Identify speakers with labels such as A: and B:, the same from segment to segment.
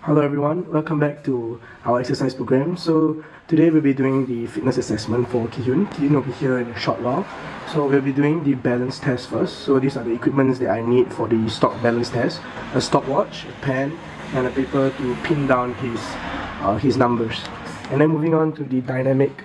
A: Hello everyone, welcome back to our exercise program. So today we'll be doing the fitness assessment for Ki-Hyun. Ki-Hyun will be here in a short while. So we'll be doing the balance test first. So these are the equipments that I need for the Stork balance test. A stopwatch, a pen, and a paper to pin down his numbers. And then moving on to the dynamic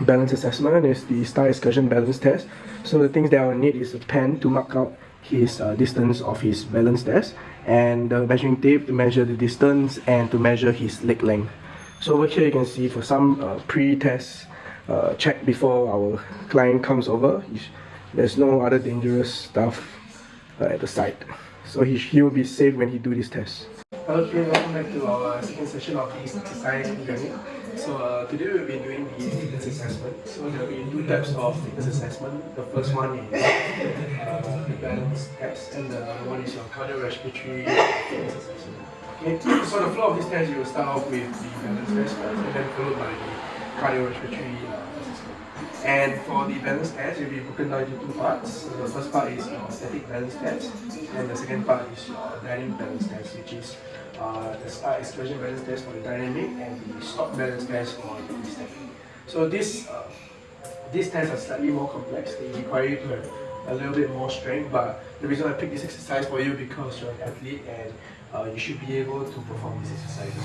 A: balance assessment is the Star excursion balance test. So the things that I will need is a pen to mark out his distance of his balance test, and the measuring tape to measure the distance and to measure his leg length. So over here you can see for some pre-test check before our client comes over, there's no other dangerous stuff at the side. So he will be safe when he do this test. Okay, welcome back to our second session of this exercise programming. So today we'll be doing the fitness assessment. So there will be two types of fitness assessment. The first one is the balance test, and the other one is your cardiorespiratory fitness assessment. Okay, so the flow of this test, you will start off with the balance test first, and then followed by the cardiorespiratory assessment. And for the balance test, it will be broken down into two parts. So the first part is your static balance test, and the second part is your dynamic balance test, which is the Star excursion balance test for the dynamic and the Stork balance test for the static. So these tests are slightly more complex. They require you to have a little bit more strength, but the reason I picked this exercise for you because you're an athlete and you should be able to perform these exercises.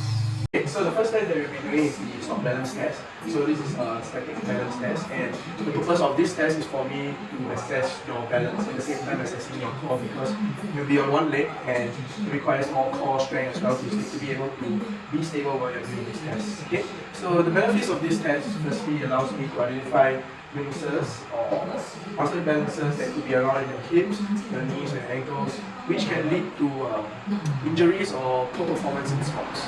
A: Okay, so the first test that we'll be doing is the Stork balance test. So this is a static balance test, and the purpose of this test is for me to assess your balance at the same time assessing your core, because you'll be on one leg and it requires more core strength as well to be able to be stable while you're doing this test. Okay, so the benefits of this test firstly allows me to identify weaknesses or muscle balances that could be around in your hips, your knees, and ankles, which can lead to injuries or poor performance in sports.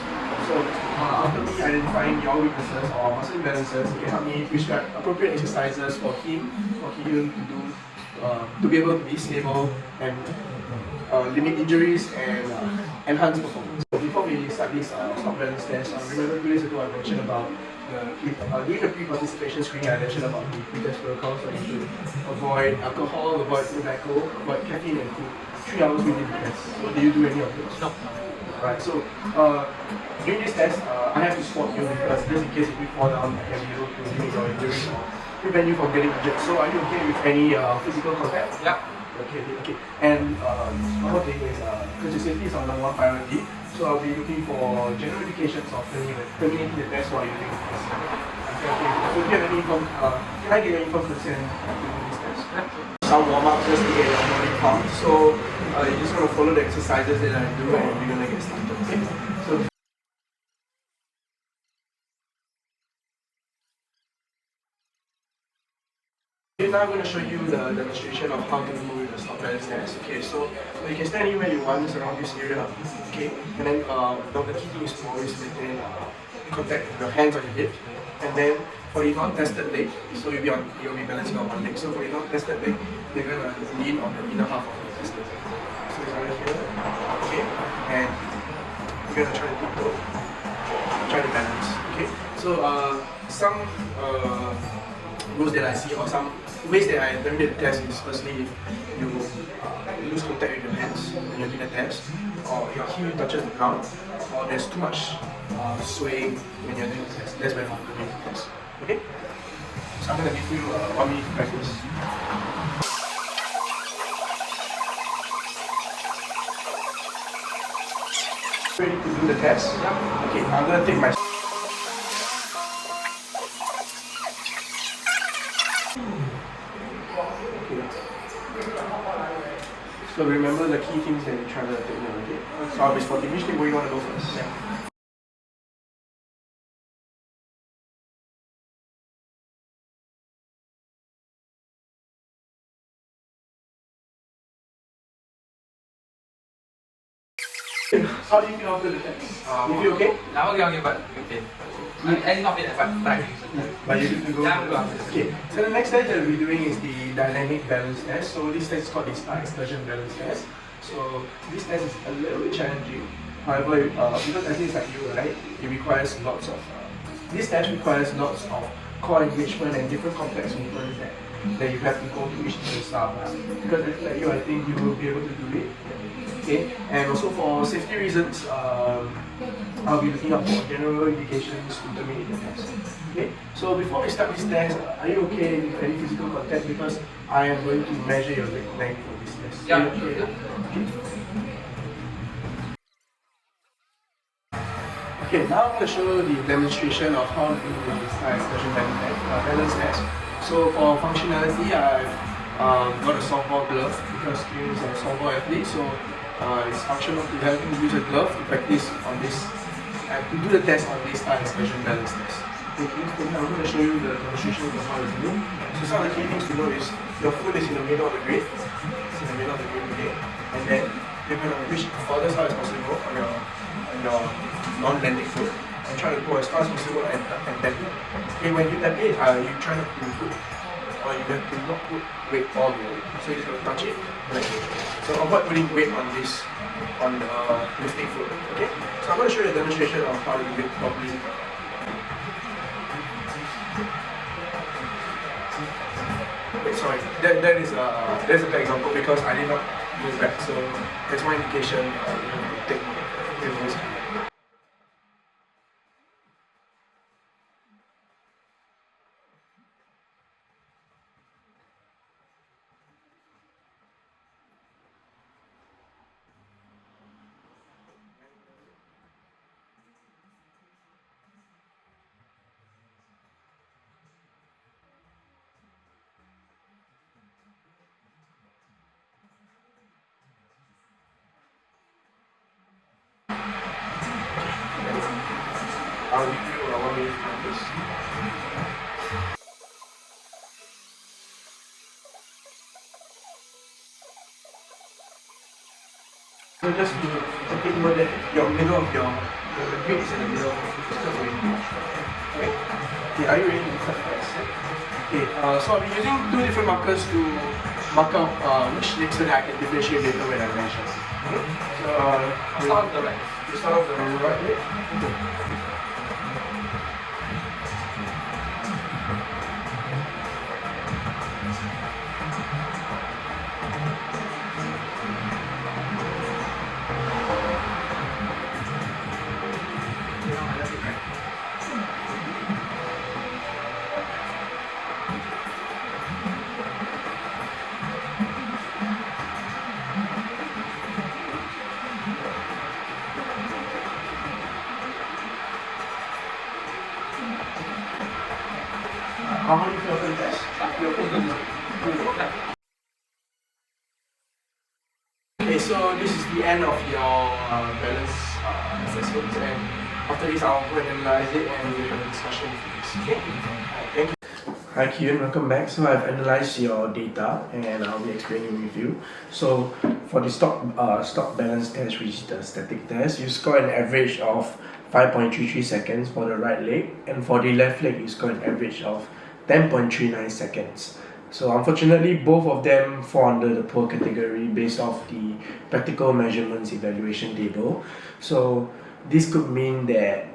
A: So after me identifying your weaknesses or muscle imbalances, it can help me prescribe appropriate exercises for him to do to be able to be stable and limit injuries and enhance performance. So before we start this Stork balance test, remember 2 days ago I mentioned about during the pre-participation screening, I mentioned about the pre-test protocols. So you should avoid alcohol, avoid tobacco, avoid caffeine and food 3 hours within the test. So do you do any of those? No. Right, so during this test, I have to spot you because just in case if you fall down, I can be able to limit your injuries or prevent you from getting injured. So are you okay with any physical contact?
B: Yeah.
A: Okay. And one more thing is, because your safety is our number one priority, so I'll be looking for general indications of terminating the test while you're doing the test. Okay. So if you have any can I get your informed consent during this test? Yeah. Some warm-up just to get your body pumped. So you're just going to follow the exercises that I do and we're going to get started. Okay? So now I'm going to show you the demonstration of how to do the Stork balance test. Okay, so you can stand anywhere you want, just around this area. Okay, and then the key thing is to always maintain contact with your hands on your hip. And then for the non-tested leg, so you'll be balancing on one leg. So for the non-tested leg, you're going to lean on the inner half of the tested leg. So it's right here. Okay, and you're going to try to tiptoe, try to balance. Okay, so some rules that I see, or some ways that I terminate the test is firstly if you lose contact with your hands when you're doing the test, or your heel touches the ground, or there's too much swaying when you're doing the test. That's when I'm doing the test. Okay? So I'm going to give you 1 minute to practice. Ready to do the test? Yeah. Okay, I'm going to take my So remember the key things that you try to take note, okay? So I'll be spotting. Which thing where you want to go first? Yeah. How do you feel after the test? You feel okay?
B: I'm okay, but okay. I'm not fit,
A: But you need to go.
B: Yeah,
A: okay. So the next test that we'll be doing is the dynamic balance test. So this test is called the Star excursion balance test. So this test is a little bit challenging. However, because athletes like you, right, it requires lots of. This test requires lots of core engagement and different complex movements that you have to go to each different style. Because athletes like you, I think you will be able to do it. Okay, and also for safety reasons, I'll be looking up for general indications to terminate the test. Okay, so before we start this test, are you okay with any physical contact? Because I am going to measure your leg length for this test.
B: Yeah,
A: Are you okay?
B: sure.
A: Okay. Okay, now I'm going to show the demonstration of how to do this excursion balance test. So for functionality, I've got a softball glove because Kiyun is a softball athlete, so it's functional to help him use a glove to practice on this, to do the test on this excursion balance test. Okay, I'm going to show you the demonstration of how to do it. So some of the key things to know is your foot is in the middle of the grade. It's in the middle of the grade, okay? And then you're going to reach furthest out as possible on your non-landing foot and try to go as far as possible and tap it. Okay, when you tap it, you try not to put, or you have to not put weight all the way. So you're just going to touch it like this. So avoid putting weight on this, on the lifting foot. Okay? So I'm going to show you a demonstration of how to do it properly. Wait, sorry, that's a bad example because I did not move back, so that's one indication you have to take with. I'll give you 1 minute on this. So just to take note that your middle of the grip is in the middle of the foot. Okay, are you ready to start first? Okay, so I'll be using 2 different markers to mark out which leg so that I can differentiate later when I measure. Okay, so
B: Start with the right.
A: you start off the right leg. Okay. How do you feel after the test? Okay, so this is the end of your balance assessment, and after this I'll go and analyze it and we'll have a discussion with this. Okay? Thank you. Hi Kiyun, welcome back. So I've analyzed your data and I'll be explaining with you. So for the stock balance test, which is the static test, you score an average of 5.33 seconds for the right leg, and for the left leg you score an average of 10.39 seconds. So unfortunately, both of them fall under the poor category based off the practical measurements evaluation table. So this could mean that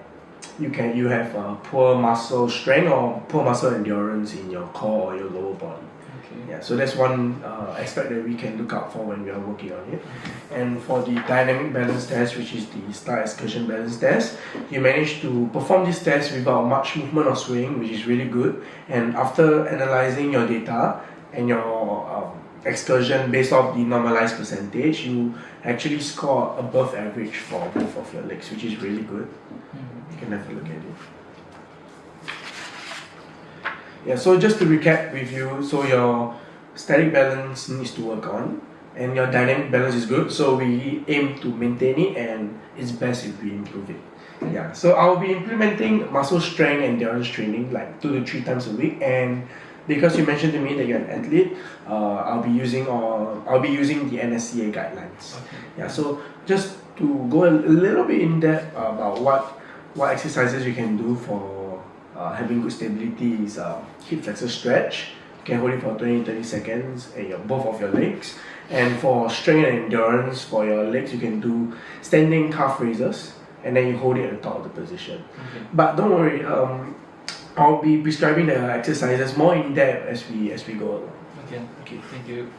A: you have poor muscle strength or poor muscle endurance in your core or your lower body. Okay. Yeah, so that's one aspect that we can look out for when we are working on it. And for the dynamic balance test, which is the star excursion balance test, you managed to perform this test without much movement or swing, which is really good. And after analyzing your data and your excursion based off the normalized percentage, you actually score above average for both of your legs, which is really good. You can have a look at it. Yeah, so just to recap with you, so your static balance needs to work on, and your dynamic balance is good, so we aim to maintain it, and it's best if we improve it. Yeah, so I'll be implementing muscle strength and endurance training like 2 to 3 times a week, and because you mentioned to me that you're an athlete, I'll be using the NSCA guidelines. Okay. Yeah, so just to go a little bit in depth about what exercises you can do for having good stability is hip flexor stretch. You can hold it for 20-30 seconds at both of your legs. And for strength and endurance for your legs, you can do standing calf raises, and then you hold it at the top of the position. Okay. But don't worry, I'll be prescribing the exercises more in depth as we go along.
B: Okay. Thank you.